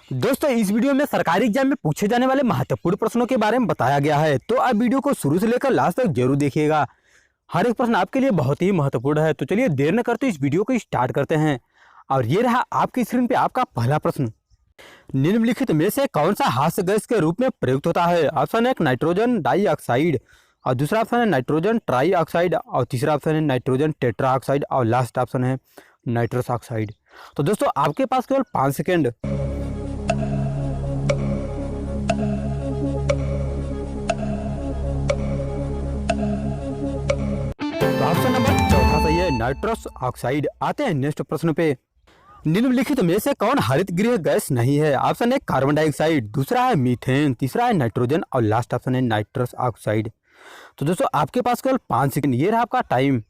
दोस्तों इस वीडियो में सरकारी एग्जाम में पूछे जाने वाले महत्वपूर्ण प्रश्नों के बारे में बताया गया है, तो आप वीडियो को शुरू से लेकर लास्ट तक जरूर देखिएगा। हर एक प्रश्न आपके लिए बहुत ही महत्वपूर्ण है। तो चलिए देर न करते इस वीडियो को स्टार्ट करते हैं। और ये रहा आपकी स्क्रीन पे आपका पहला प्रश्न। निम्नलिखित में से कौन सा हास्य गैस के रूप में प्रयुक्त होता है? ऑप्शन 1 नाइट्रोजन डाइऑक्साइड, और दूसरा ऑप्शन है नाइट्रोजन ट्राइऑक्साइड, और तीसरा ऑप्शन है नाइट्रोजन टेट्राऑक्साइड, और लास्ट ऑप्शन है नाइट्रस ऑक्साइड। तो दोस्तों आपके पास केवल 5 सेकेंड। तो ऑप्शन नंबर चौथा सही है, नाइट्रस ऑक्साइड। आते हैं नेक्स्ट प्रश्न पे। निम्नलिखित में से कौन हरित गृह गैस नहीं है? ऑप्शन 1 कार्बन डाइऑक्साइड, दूसरा है मीथेन, तीसरा है नाइट्रोजन, और लास्ट ऑप्शन है नाइट्रस ऑक्साइड। तो दोस्तों आपके पास केवल 5 सेकंड, ये रहा आपका टाइम। तो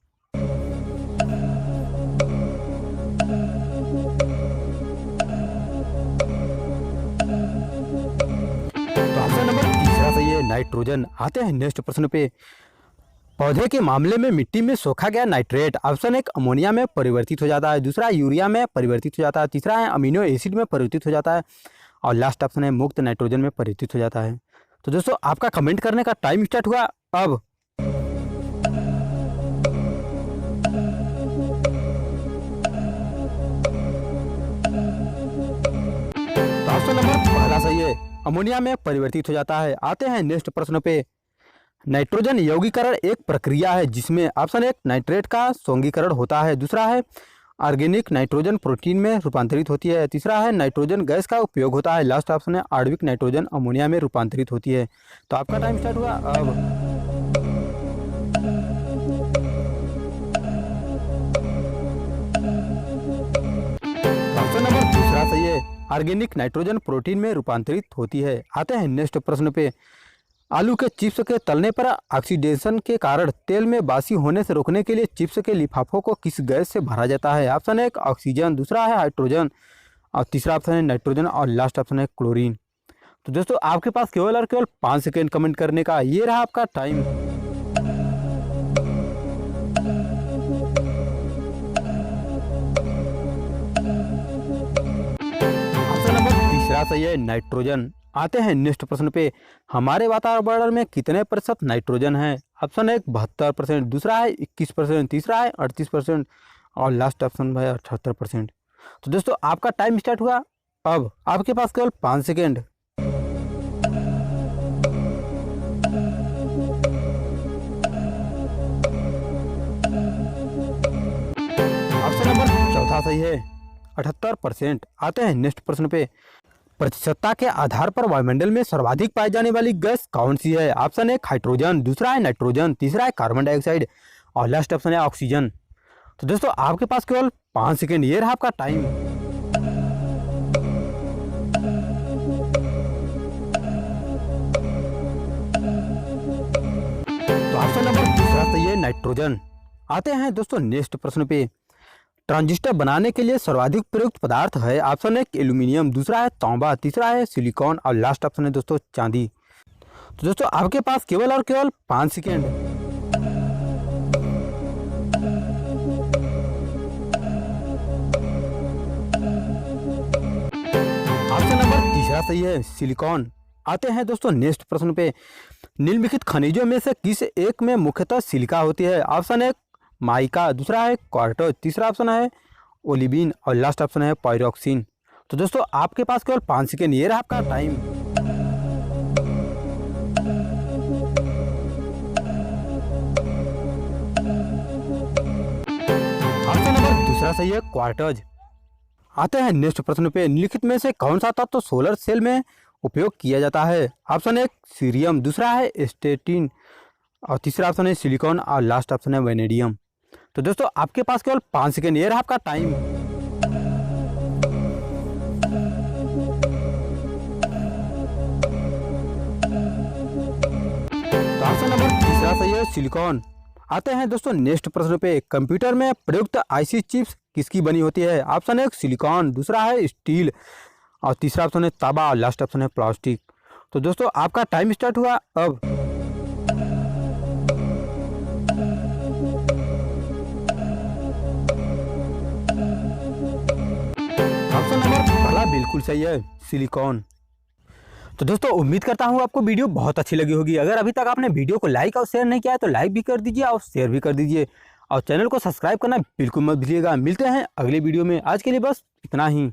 ऑप्शन नंबर तीसरा सही है, नाइट्रोजन। आते हैं नेक्स्ट प्रश्न पे। पौधे के मामले में मिट्टी में सोखा गया नाइट्रेट ऑप्शन 1 अमोनिया में परिवर्तित हो जाता है, दूसरा यूरिया में परिवर्तित हो जाता है, तीसरा है अमीनो एसिड में परिवर्तित हो जाता है, और लास्ट ऑप्शन है मुक्त नाइट्रोजन में परिवर्तित हो जाता है। तो दोस्तों आपका कमेंट करने का टाइम स्टार्ट हुआ अब। तो ऑप्शन नंबर पहला सही है, अमोनिया में परिवर्तित हो जाता है। आते हैं नेक्स्ट प्रश्न पे। नाइट्रोजन यौगीकरण एक प्रक्रिया है जिसमें ऑप्शन 1 नाइट्रेट का सौंगीकरण होता है, दूसरा है ऑर्गेनिक नाइट्रोजन प्रोटीन में रूपांतरित होती है, तीसरा है नाइट्रोजन गैस का उपयोग होता है, लास्ट ऑप्शन है आणविक नाइट्रोजन अमोनिया में रूपांतरित होती है। तो आपका टाइम स्टार्ट हुआ अब। ऑप्शन नंबर दूसरा सही है, ऑर्गेनिक नाइट्रोजन प्रोटीन में रूपांतरित होती है। आते हैं नेक्स्ट प्रश्न पे। आलू के चिप्स के तलने पर ऑक्सीडेशन के कारण तेल में बासी होने से रोकने के लिए चिप्स के लिफाफों को किस गैस से भरा जाता है? ऑप्शन 1 ऑक्सीजन, दूसरा है हाइड्रोजन, और तीसरा ऑप्शन है नाइट्रोजन, और लास्ट ऑप्शन है क्लोरीन। तो दोस्तों आपके पास केवल और केवल 5 सेकेंड कमेंट करने का, ये रहा आपका टाइम। ऑप्शन नंबर तीसरा सही है, नाइट्रोजन। आते हैं नेक्स्ट प्रश्न पे। हमारे वातावरण में कितने प्रतिशत नाइट्रोजन है? ऑप्शन 1 72%, दूसरा है 21%, तीसरा है 38%, और लास्ट ऑप्शन है 78%। तो दोस्तों आपका टाइम स्टार्ट हुआ अब। आपके पास केवल 5 सेकेंड। ऑप्शन नंबर चौथा सही है, 78%। आते हैं नेक्स्ट प्रश्न पे। प्रतिशतता के आधार पर वायुमंडल में सर्वाधिक पाई जाने वाली गैस कौन सी है? ऑप्शन 1 हाइड्रोजन, दूसरा है नाइट्रोजन, तीसरा है कार्बन डाइऑक्साइड, और लास्ट ऑप्शन है ऑक्सीजन। तो दोस्तों आपके पास केवल 5 सेकेंड, ये रहा आपका टाइम। तो ऑप्शन नंबर दूसरा सही है, नाइट्रोजन। आते हैं दोस्तों नेक्स्ट प्रश्न पे। ट्रांजिस्टर बनाने के लिए सर्वाधिक प्रयुक्त पदार्थ है, ऑप्शन 1 एल्यूमिनियम, दूसरा है तांबा, तीसरा है सिलिकॉन, और लास्ट ऑप्शन है दोस्तों चांदी। तो दोस्तों आपके पास केवल और केवल 5 सेकेंड। ऑप्शन नंबर तीसरा सही है, सिलिकॉन। आते हैं दोस्तों नेक्स्ट प्रश्न पे। निम्नलिखित खनिजों में से किस एक में मुख्यतः सिलिका होती है? ऑप्शन 1 माइका, दूसरा है क्वार्टज, तीसरा ऑप्शन है ओलिविन, और लास्ट ऑप्शन है पायरोक्सिन। तो दोस्तों आपके पास केवल 5 सेकेंड, ये रहा आपका टाइम। ऑप्शन नंबर दूसरा सही है, क्वार्टज। आते हैं नेक्स्ट प्रश्न पे। निम्नलिखित में से कौन सा तत्व सोलर सेल में उपयोग किया जाता है? ऑप्शन 1 सीरियम, दूसरा है स्टेटिन, और तीसरा ऑप्शन है सिलिकॉन, और लास्ट ऑप्शन है वेनेडियम। तो दोस्तों आपके पास केवल 5 सेकेंड, ये रहा आपका टाइम। तो ऑप्शन नंबर तीसरा सही है, सिलिकॉन। आते हैं दोस्तों नेक्स्ट प्रश्न पे। कंप्यूटर में प्रयुक्त आईसी चिप्स किसकी बनी होती है? ऑप्शन 1 सिलिकॉन, दूसरा है स्टील, और तीसरा ऑप्शन है तांबा, और लास्ट ऑप्शन है प्लास्टिक। तो दोस्तों आपका टाइम स्टार्ट हुआ अब। बिल्कुल सही है, सिलिकॉन। तो दोस्तों उम्मीद करता हूँ आपको वीडियो बहुत अच्छी लगी होगी। अगर अभी तक आपने वीडियो को लाइक और शेयर नहीं किया है तो लाइक भी कर दीजिए और शेयर भी कर दीजिए, और चैनल को सब्सक्राइब करना बिल्कुल मत भूलिएगा। मिलते हैं अगले वीडियो में, आज के लिए बस इतना ही।